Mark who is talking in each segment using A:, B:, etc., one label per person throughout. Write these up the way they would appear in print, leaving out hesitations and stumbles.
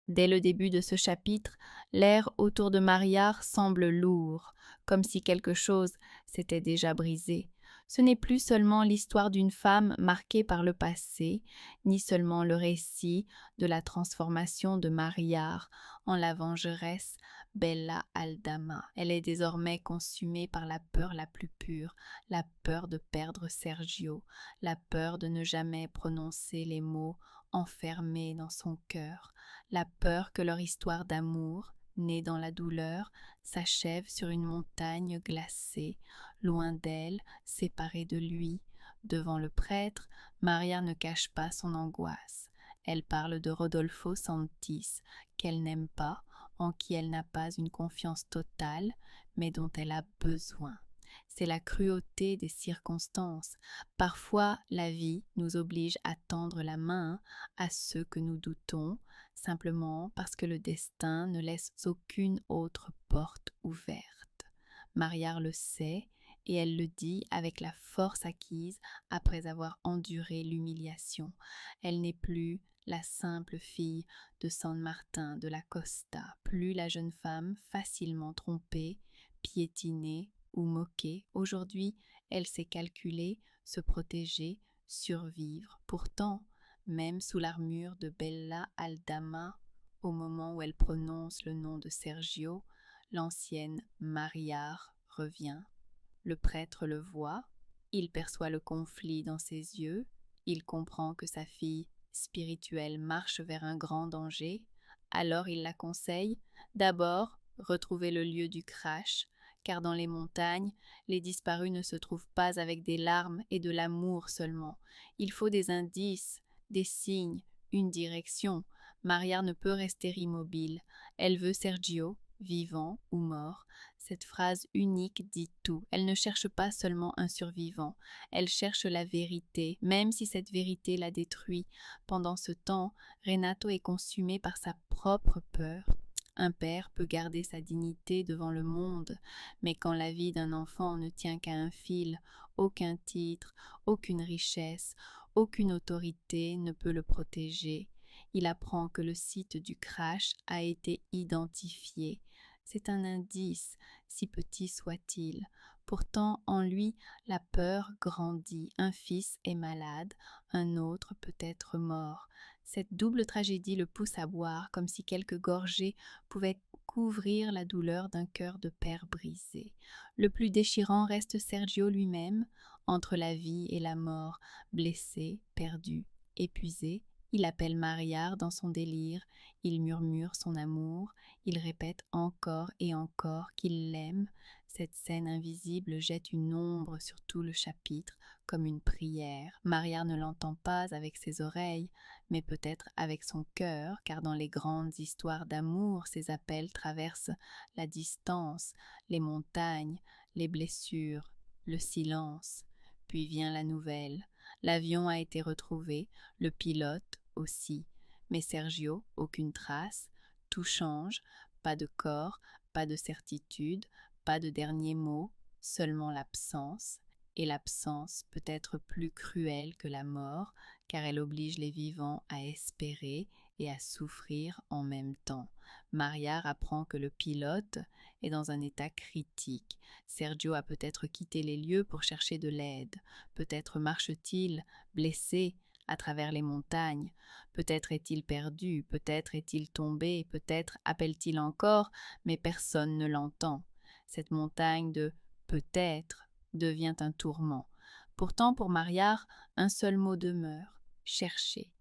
A: Dès le début de ce chapitre, l'air autour de Marillar semble lourd, comme si quelque chose s'était déjà brisé. Ce n'est plus seulement l'histoire d'une femme marquée par le passé, ni seulement le récit de la transformation de Marillar en la vengeresse Bella Aldama. Elle est désormais consumée par la peur la plus pure, la peur de perdre Sergio, la peur de ne jamais prononcer les mots enfermés dans son cœur, la peur que leur histoire d'amour, née dans la douleur, s'achève sur une montagne glacée, loin d'elle, séparée de lui. Devant le prêtre, Maria ne cache pas son angoisse. Elle parle de Rodolfo Santis, qu'elle n'aime pas, en qui elle n'a pas une confiance totale, mais dont elle a besoin. C'est la cruauté des circonstances. Parfois, la vie nous oblige à tendre la main à ceux que nous doutons, simplement parce que le destin ne laisse aucune autre porte ouverte. Marillar le sait, et elle le dit avec la force acquise après avoir enduré l'humiliation. Elle n'est plus la simple fille de San Martin de la Costa, plus la jeune femme facilement trompée, piétinée ou moquée. Aujourd'hui, elle sait calculer, se protéger, survivre. Pourtant, même sous l'armure de Bella Aldama, au moment où elle prononce le nom de Sergio, l'ancienne Marillar revient. Le prêtre le voit, il perçoit le conflit dans ses yeux, il comprend que sa fille spirituelle marche vers un grand danger, alors il la conseille, d'abord, retrouver le lieu du crash, car dans les montagnes, les disparus ne se trouvent pas avec des larmes et de l'amour seulement. Il faut des indices, des signes, une direction. Maria ne peut rester immobile. Elle veut Sergio, vivant ou mort. Cette phrase unique dit tout. Elle ne cherche pas seulement un survivant, elle cherche la vérité, même si cette vérité la détruit. Pendant ce temps, Renato est consumé par sa propre peur. Un père peut garder sa dignité devant le monde, mais quand la vie d'un enfant ne tient qu'à un fil, aucun titre, aucune richesse, aucune autorité ne peut le protéger. Il apprend que le site du crash a été identifié. C'est un indice, si petit soit-il. Pourtant, en lui, la peur grandit. Un fils est malade, un autre peut être mort. Cette double tragédie le pousse à boire, comme si quelques gorgées pouvaient couvrir la douleur d'un cœur de père brisé. Le plus déchirant reste Sergio lui-même, entre la vie et la mort, blessé, perdu, épuisé. Il appelle Marillar dans son délire, il murmure son amour, il répète encore et encore qu'il l'aime. Cette scène invisible jette une ombre sur tout le chapitre, comme une prière. Marillar ne l'entend pas avec ses oreilles, mais peut-être avec son cœur, car dans les grandes histoires d'amour, ces appels traversent la distance, les montagnes, les blessures, le silence. Puis vient la nouvelle. L'avion a été retrouvé, le pilote aussi. Mais Sergio, aucune trace. Tout change, pas de corps, pas de certitude, pas de dernier mot, seulement l'absence. Et l'absence peut être plus cruelle que la mort, car elle oblige les vivants à espérer et à souffrir en même temps. Marillar apprend que le pilote est dans un état critique. Sergio a peut-être quitté les lieux pour chercher de l'aide. Peut-être marche-t-il, blessé, à travers les montagnes. Peut-être est-il perdu, peut-être est-il tombé, peut-être appelle-t-il encore, mais personne ne l'entend. Cette montagne de peut-être devient un tourment. Pourtant, pour Marillar, un seul mot demeure, chercher.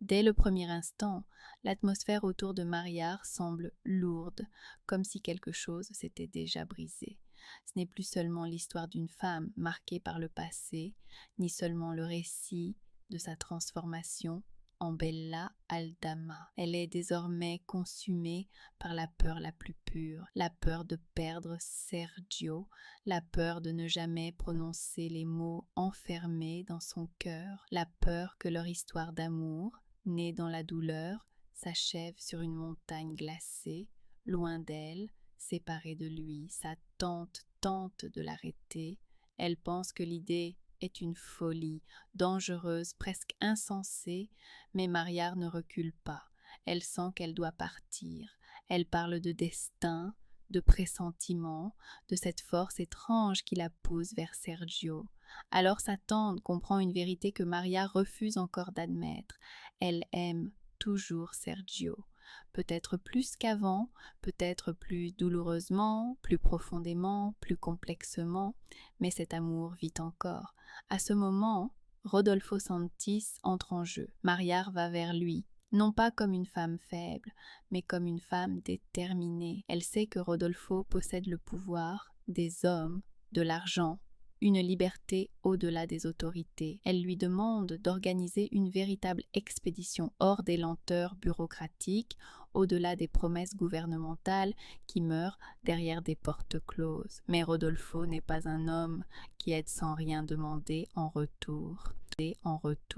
A: Dès le premier instant, l'atmosphère autour de Marillar semble lourde, comme si quelque chose s'était déjà brisé. Ce n'est plus seulement l'histoire d'une femme marquée par le passé, ni seulement le récit de sa transformation en Bella Aldama. Elle est désormais consumée par la peur la plus pure, la peur de perdre Sergio, la peur de ne jamais prononcer les mots enfermés dans son cœur, la peur que leur histoire d'amour, née dans la douleur, s'achève sur une montagne glacée, loin d'elle, séparée de lui. Sa tante tente de l'arrêter. Elle pense que l'idée est une folie, dangereuse, presque insensée, mais Marillar ne recule pas. Elle sent qu'elle doit partir. Elle parle de destin, de pressentiment, de cette force étrange qui la pousse vers Sergio. Alors sa tante comprend une vérité que Maria refuse encore d'admettre. Elle aime toujours Sergio. Peut-être plus qu'avant, peut-être plus douloureusement, plus profondément, plus complexement, mais cet amour vit encore. À ce moment, Rodolfo Santis entre en jeu. Maria va vers lui, non pas comme une femme faible, mais comme une femme déterminée. Elle sait que Rodolfo possède le pouvoir, des hommes, de l'argent, une liberté au-delà des autorités. Elle lui demande d'organiser une véritable expédition hors des lenteurs bureaucratiques, au-delà des promesses gouvernementales qui meurent derrière des portes closes. Mais Rodolfo n'est pas un homme qui aide sans rien demander en retour.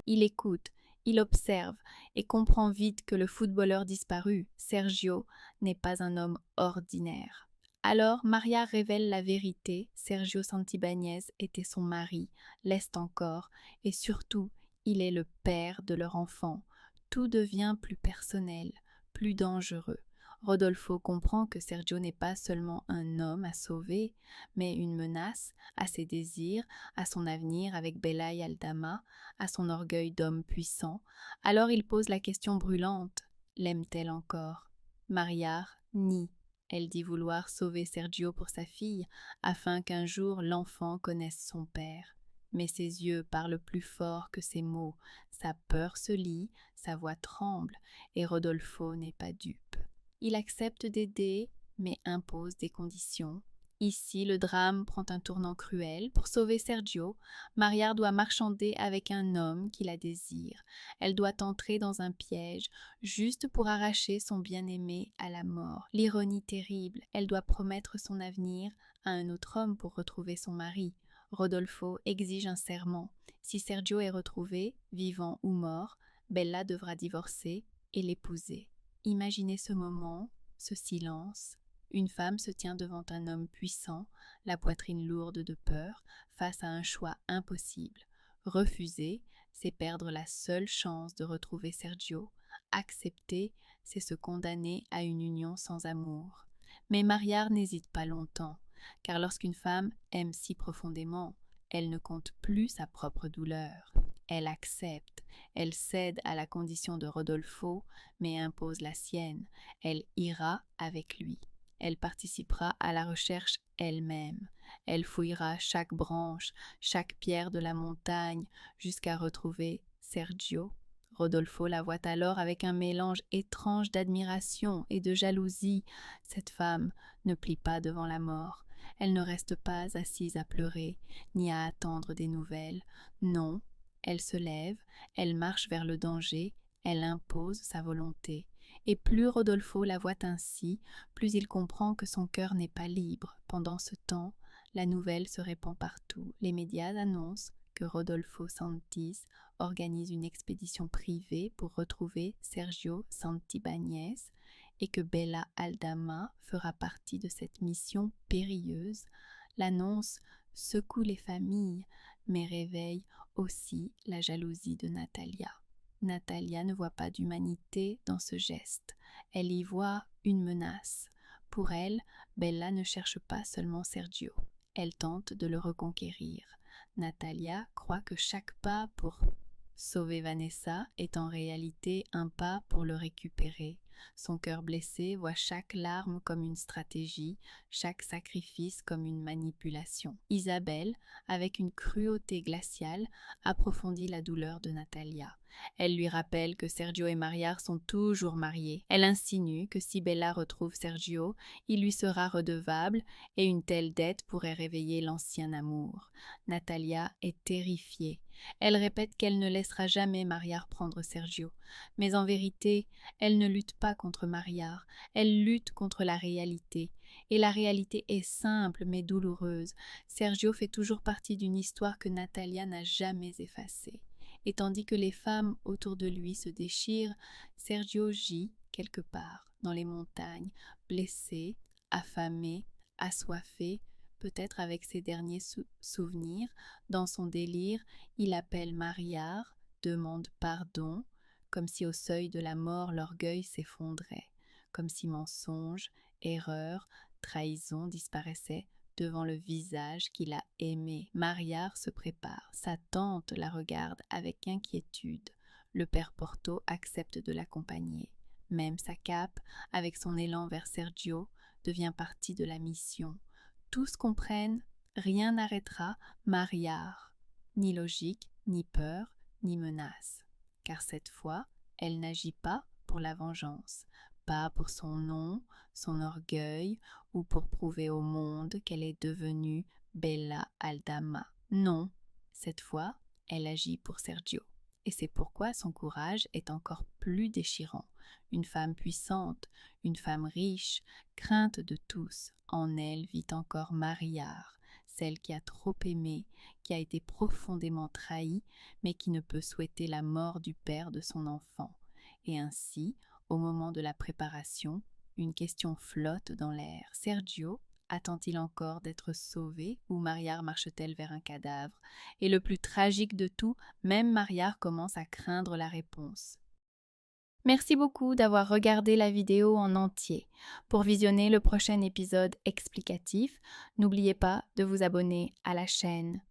A: Il écoute, il observe et comprend vite que le footballeur disparu, Sergio, n'est pas un homme ordinaire. Alors Maria révèle la vérité, Sergio Santibáñez était son mari, l'est encore, et surtout, il est le père de leur enfant. Tout devient plus personnel, plus dangereux. Rodolfo comprend que Sergio n'est pas seulement un homme à sauver, mais une menace à ses désirs, à son avenir avec Bella et Aldama, à son orgueil d'homme puissant. Alors il pose la question brûlante, l'aime-t-elle encore? Maria nie. Elle dit vouloir sauver Sergio pour sa fille, afin qu'un jour l'enfant connaisse son père. Mais ses yeux parlent plus fort que ses mots, sa peur se lie, sa voix tremble, et Rodolfo n'est pas dupe. Il accepte d'aider, mais impose des conditions. Ici, le drame prend un tournant cruel. Pour sauver Sergio, Maria doit marchander avec un homme qui la désire. Elle doit entrer dans un piège, juste pour arracher son bien-aimé à la mort. L'ironie terrible, elle doit promettre son avenir à un autre homme pour retrouver son mari. Rodolfo exige un serment. Si Sergio est retrouvé, vivant ou mort, Bella devra divorcer et l'épouser. Imaginez ce moment, ce silence. Une femme se tient devant un homme puissant, la poitrine lourde de peur, face à un choix impossible. Refuser, c'est perdre la seule chance de retrouver Sergio. Accepter, c'est se condamner à une union sans amour. Mais Maria n'hésite pas longtemps, car lorsqu'une femme aime si profondément, elle ne compte plus sa propre douleur. Elle accepte, elle cède à la condition de Rodolfo, mais impose la sienne. Elle ira avec lui. Elle participera à la recherche elle-même. Elle fouillera chaque branche, chaque pierre de la montagne, jusqu'à retrouver Sergio. Rodolfo la voit alors avec un mélange étrange d'admiration et de jalousie. Cette femme ne plie pas devant la mort. Elle ne reste pas assise à pleurer, ni à attendre des nouvelles. Non, elle se lève, elle marche vers le danger, elle impose sa volonté. Et plus Rodolfo la voit ainsi, plus il comprend que son cœur n'est pas libre. Pendant ce temps, la nouvelle se répand partout. Les médias annoncent que Rodolfo Santis organise une expédition privée pour retrouver Sergio Santibáñez et que Bella Aldama fera partie de cette mission périlleuse. L'annonce secoue les familles, mais réveille aussi la jalousie de Natalia. Natalia ne voit pas d'humanité dans ce geste. Elle y voit une menace. Pour elle, Bella ne cherche pas seulement Sergio. Elle tente de le reconquérir. Natalia croit que chaque pas pour sauver Vanessa est en réalité un pas pour le récupérer. Son cœur blessé voit chaque larme comme une stratégie, chaque sacrifice comme une manipulation. Isabelle, avec une cruauté glaciale, approfondit la douleur de Natalia. Elle lui rappelle que Sergio et Maria sont toujours mariés. Elle insinue que si Bella retrouve Sergio, il lui sera redevable et une telle dette pourrait réveiller l'ancien amour. Natalia est terrifiée. Elle répète qu'elle ne laissera jamais Maria prendre Sergio. Mais en vérité, elle ne lutte pas contre Maria, elle lutte contre la réalité. Et la réalité est simple mais douloureuse. Sergio fait toujours partie d'une histoire que Natalia n'a jamais effacée. Et tandis que les femmes autour de lui se déchirent, Sergio gît quelque part dans les montagnes, blessé, affamé, assoiffé, peut-être avec ses derniers souvenirs. Dans son délire, il appelle Maria, demande pardon, comme si au seuil de la mort l'orgueil s'effondrait, comme si mensonge, erreur, trahison disparaissaient devant le visage qu'il a aimé. Mariard se prépare, sa tante la regarde avec inquiétude. Le père Porto accepte de l'accompagner. Même sa cape, avec son élan vers Sergio, devient partie de la mission. Tous comprennent, rien n'arrêtera Mariard. Ni logique, ni peur, ni menace. Car cette fois, elle n'agit pas pour la vengeance, pas pour son nom, son orgueil, ou pour prouver au monde qu'elle est devenue Bella Aldama. Non, cette fois, elle agit pour Sergio. Et c'est pourquoi son courage est encore plus déchirant. Une femme puissante, une femme riche, crainte de tous, en elle vit encore Mariard, celle qui a trop aimé, qui a été profondément trahie, mais qui ne peut souhaiter la mort du père de son enfant. Et ainsi, au moment de la préparation, une question flotte dans l'air. Sergio attend-il encore d'être sauvé ou Mariard marche-t-elle vers un cadavre? Et le plus tragique de tout, même Mariard commence à craindre la réponse. Merci beaucoup d'avoir regardé la vidéo en entier. Pour visionner le prochain épisode explicatif, n'oubliez pas de vous abonner à la chaîne.